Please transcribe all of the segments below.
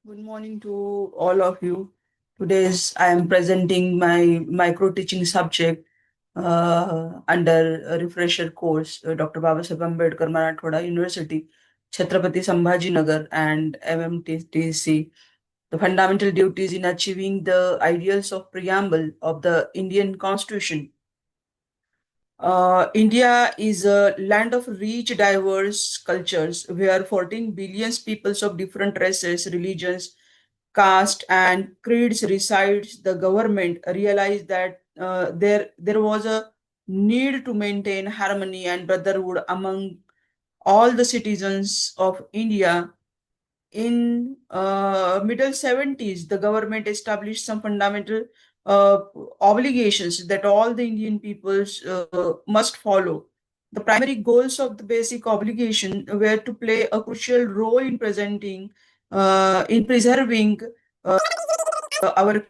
Good morning to all of you. I am presenting my micro teaching subject under a refresher course, Dr. Babasaheb Ambedkar Marathwada University, Chhatrapati Sambhajinagar, and MMTTC. The fundamental duties in achieving the ideals of preamble of the Indian Constitution. India is a land of rich, diverse cultures where 14 billion peoples of different races, religions, caste, and creeds resides. The government realized that there was a need to maintain harmony and brotherhood among all the citizens of India. In middle 70s, the government established some fundamental uh, obligations that all the Indian peoples must follow. The primary goals of the basic obligation were to play a crucial role in preserving uh, our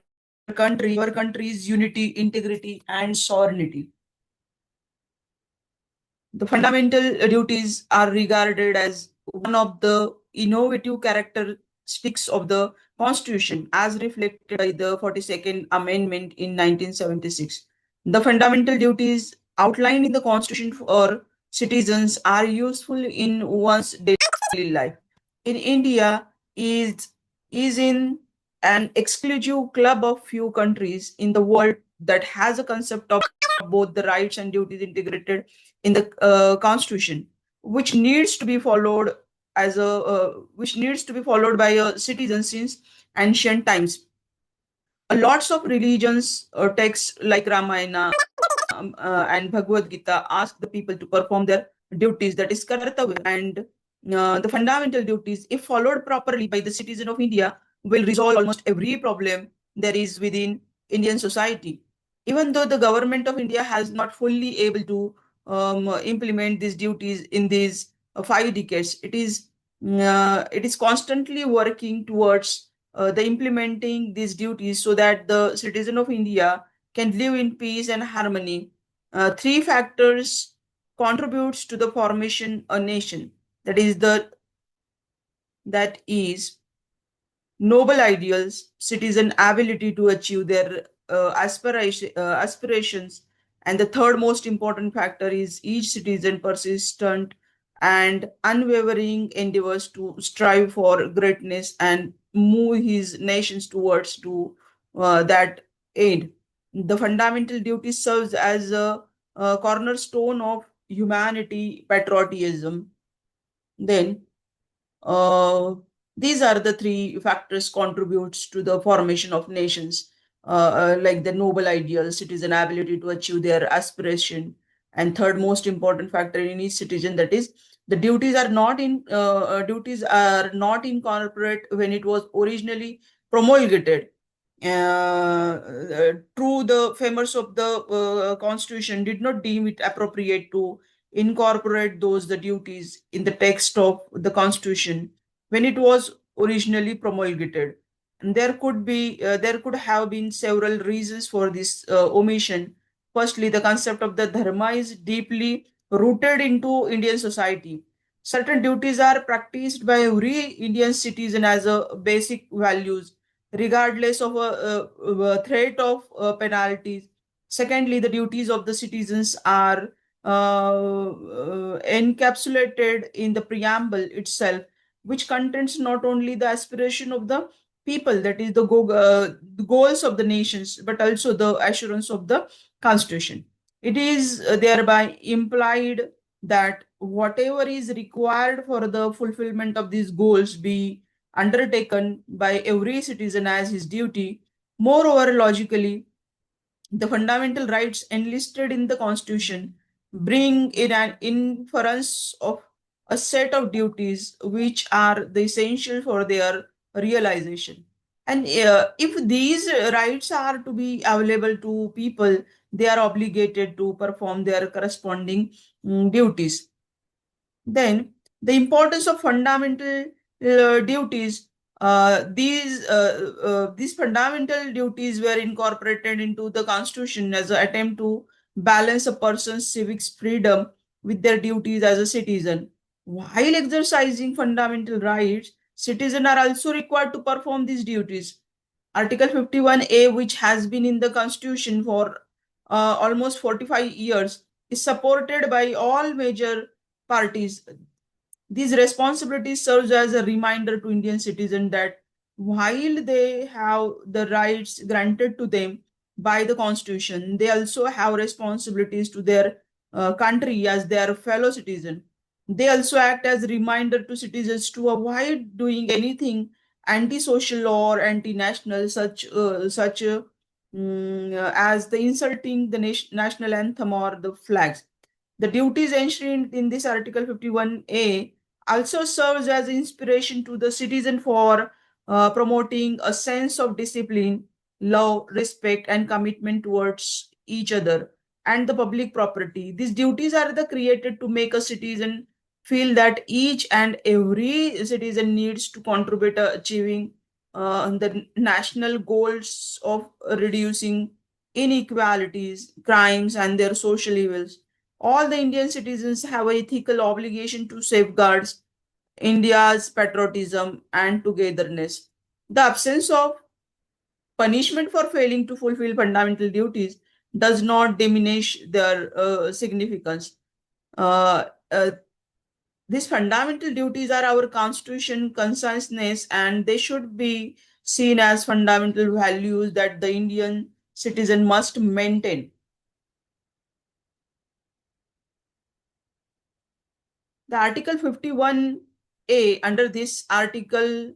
country's unity, integrity, and sovereignty. The fundamental duties are regarded as one of the innovative characteristics of the Constitution, as reflected by the 42nd Amendment in 1976. The fundamental duties outlined in the Constitution for citizens are useful in one's daily life. In India, is in an exclusive club of few countries in the world that has a concept of both the rights and duties integrated in the constitution, which needs to be followed which needs to be followed by a citizen since ancient times. Lots of religions or texts like Ramayana and Bhagavad Gita ask the people to perform their duties, that is kartavya, and the fundamental duties, if followed properly by the citizen of India, will resolve almost every problem there is within Indian society. Even though the government of India has not fully able to implement these duties in these 5 decades, it is constantly working towards the implementing these duties so that the citizen of India can live in peace and harmony. Three factors contributes to the formation a nation. That is noble ideals, citizen ability to achieve their aspirations, and the third most important factor is each citizen persistent and unwavering endeavors to strive for greatness and move his nations towards to that aid. The fundamental duty serves as a cornerstone of humanity patriotism. Then uh, these are the three factors contributes to the formation of nations, like the noble ideal, citizen ability to achieve their aspiration, and third most important factor in each citizen, that is the duties are not incorporate when it was originally promulgated. True, the framers of the constitution did not deem it appropriate to incorporate those the duties in the text of the constitution when it was originally promulgated. And there could have been several reasons for this omission. Firstly, the concept of the dharma is deeply rooted into Indian society. Certain duties are practiced by every Indian citizen as a basic values, regardless of a threat of penalties. Secondly, the duties of the citizens are encapsulated in the preamble itself, which contains not only the aspiration of the people, that is the goals of the nations, but also the assurance of the constitution. It is thereby implied that whatever is required for the fulfillment of these goals be undertaken by every citizen as his duty. Moreover, logically, the fundamental rights enlisted in the Constitution bring in an inference of a set of duties which are the essential for their realization. And if these rights are to be available to people, they are obligated to perform their corresponding duties. Then the importance of fundamental duties. These fundamental duties were incorporated into the Constitution as an attempt to balance a person's civic freedom with their duties as a citizen. While exercising fundamental rights, citizens are also required to perform these duties. Article 51A, which has been in the Constitution for almost 45 years, is supported by all major parties. These responsibilities serves as a reminder to Indian citizens that while they have the rights granted to them by the Constitution, they also have responsibilities to their country as their fellow citizen. They also act as a reminder to citizens to avoid doing anything anti-social or anti-national, as the insulting the national anthem or the flags. The duties enshrined in this Article 51A also serves as inspiration to the citizen for promoting a sense of discipline, love, respect, and commitment towards each other and the public property. These duties are the created to make a citizen feel that each and every citizen needs to contribute to achieving the national goals of reducing inequalities, crimes, and their social evils. All the Indian citizens have an ethical obligation to safeguard India's patriotism and togetherness. The absence of punishment for failing to fulfill fundamental duties does not diminish their significance. Uh, uh, these fundamental duties are our constitution consciousness, and they should be seen as fundamental values that the Indian citizen must maintain. The Article 51A, under this article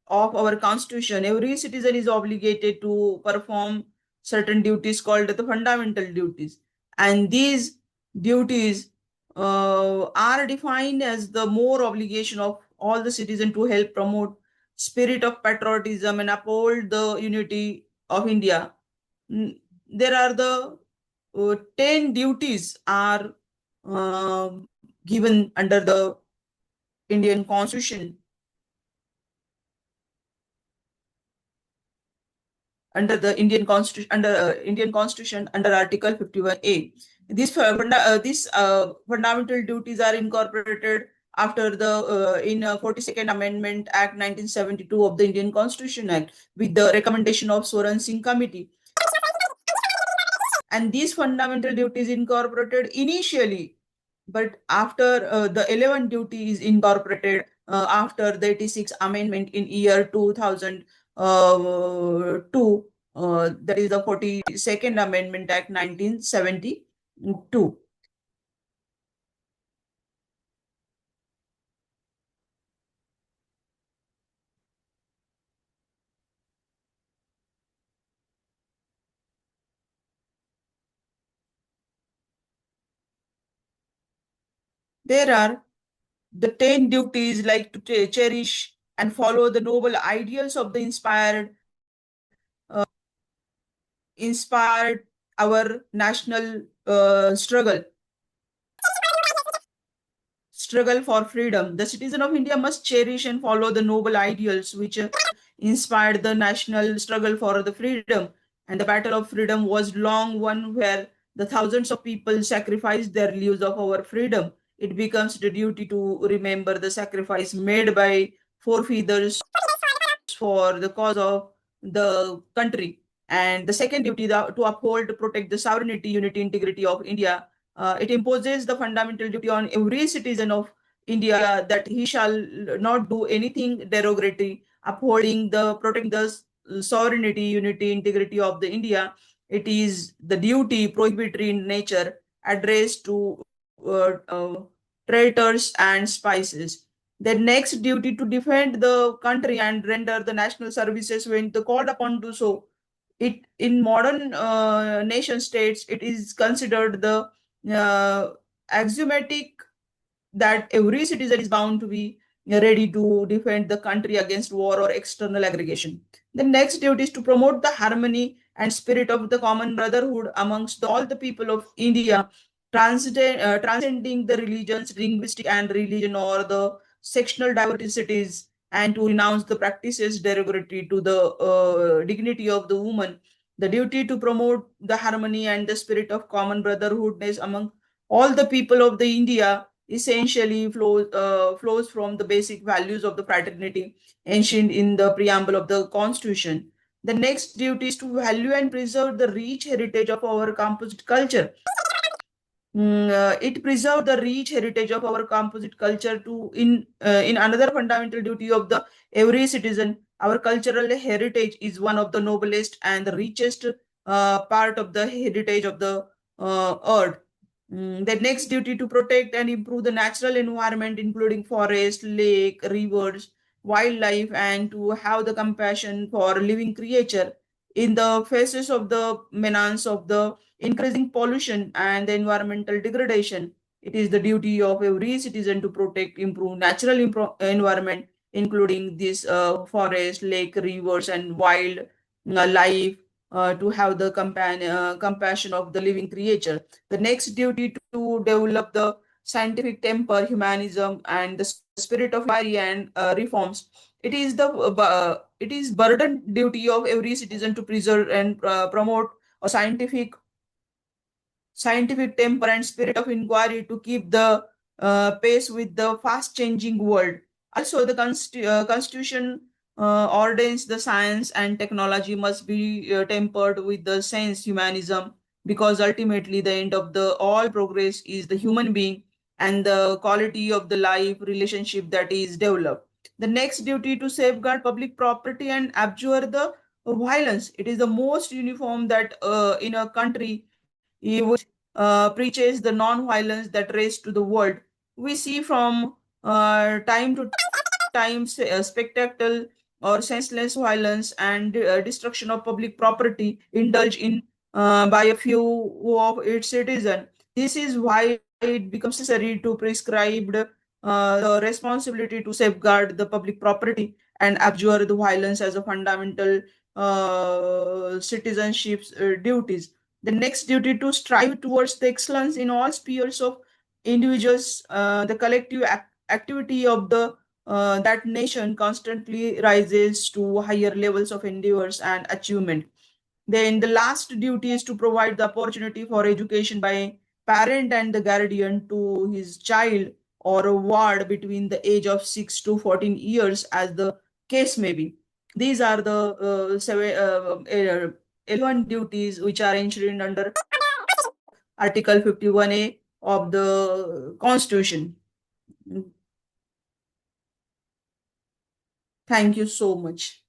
of our Constitution, every citizen is obligated to perform certain duties called the fundamental duties. And these duties are defined as the more obligation of all the citizens to help promote spirit of patriotism and uphold the unity of India. There are the 10 duties are given under the Indian Constitution. Under the Indian Constitution, under Article 51A, these fundamental duties are incorporated after the in 42nd Amendment Act 1972 of the Indian Constitution Act with the recommendation of Soran Singh Committee. And these fundamental duties incorporated initially, but after the 11 duty is incorporated after the 86th amendment in year 2002, that is the 42nd Amendment Act 1972. There are the 10 duties like to cherish and follow the noble ideals of the inspired our national struggle for freedom. The citizen of India must cherish and follow the noble ideals which inspired the national struggle for the freedom. And the battle of freedom was long one where the thousands of people sacrificed their lives of our freedom. It becomes the duty to remember the sacrifice made by forefathers for the cause of the country. And the second duty to uphold, protect the sovereignty, unity, integrity of India. It imposes the fundamental duty on every citizen of India that he shall not do anything derogatory, upholding the protecting the sovereignty, unity, integrity of the India. It is the duty prohibitory in nature addressed to traitors and spies. Their next duty to defend the country and render the national services when the called upon to so. It in modern nation states, it is considered the axiomatic that every citizen is bound to be ready to defend the country against war or external aggregation. The next duty is to promote the harmony and spirit of the common brotherhood amongst all the people of India, transcending the religions, linguistic and religion or the sectional diversities, and to renounce the practices derogatory to the dignity of the woman. The duty to promote the harmony and the spirit of common brotherhoodness among all the people of the India essentially flows from the basic values of the fraternity ancient in the preamble of the Constitution. The next duty is to value and preserve the rich heritage of our composite culture. It preserved the rich heritage of our composite culture to in another fundamental duty of the every citizen. Our cultural heritage is one of the noblest and the richest part of the heritage of the earth. The next duty to protect and improve the natural environment, including forest, lake, rivers, wildlife, and to have the compassion for living creature in the faces of the menace of the increasing pollution and the environmental degradation. It is the duty of every citizen to protect, improve natural environment, including this forest, lake, rivers, and wild life, to have the compassion of the living creature. The next duty to develop the scientific temper, humanism, and the spirit of inquiry and reforms. It is burden duty of every citizen to preserve and promote a scientific temper and spirit of inquiry to keep the pace with the fast changing world. Also, the Constitution ordains the science and technology must be tempered with the sense humanism, because ultimately the end of the all progress is the human being and the quality of the life relationship that is developed. The next duty to safeguard public property and abjure the violence. It is the most uniform that in a country which preaches the non-violence that race to the world. We see from time to time spectacle or senseless violence and destruction of public property indulged in by a few of its citizens. This is why it becomes necessary to prescribe the responsibility to safeguard the public property and abjure the violence as a fundamental citizenship duties. The next duty to strive towards the excellence in all spheres of individuals, the collective activity of the that nation constantly rises to higher levels of endeavors and achievement. Then the last duty is to provide the opportunity for education by parent and the guardian to his child or a ward between the age of 6 to 14 years as the case may be. These are the 11 duties which are enshrined under Article 51A of the Constitution. Thank you so much.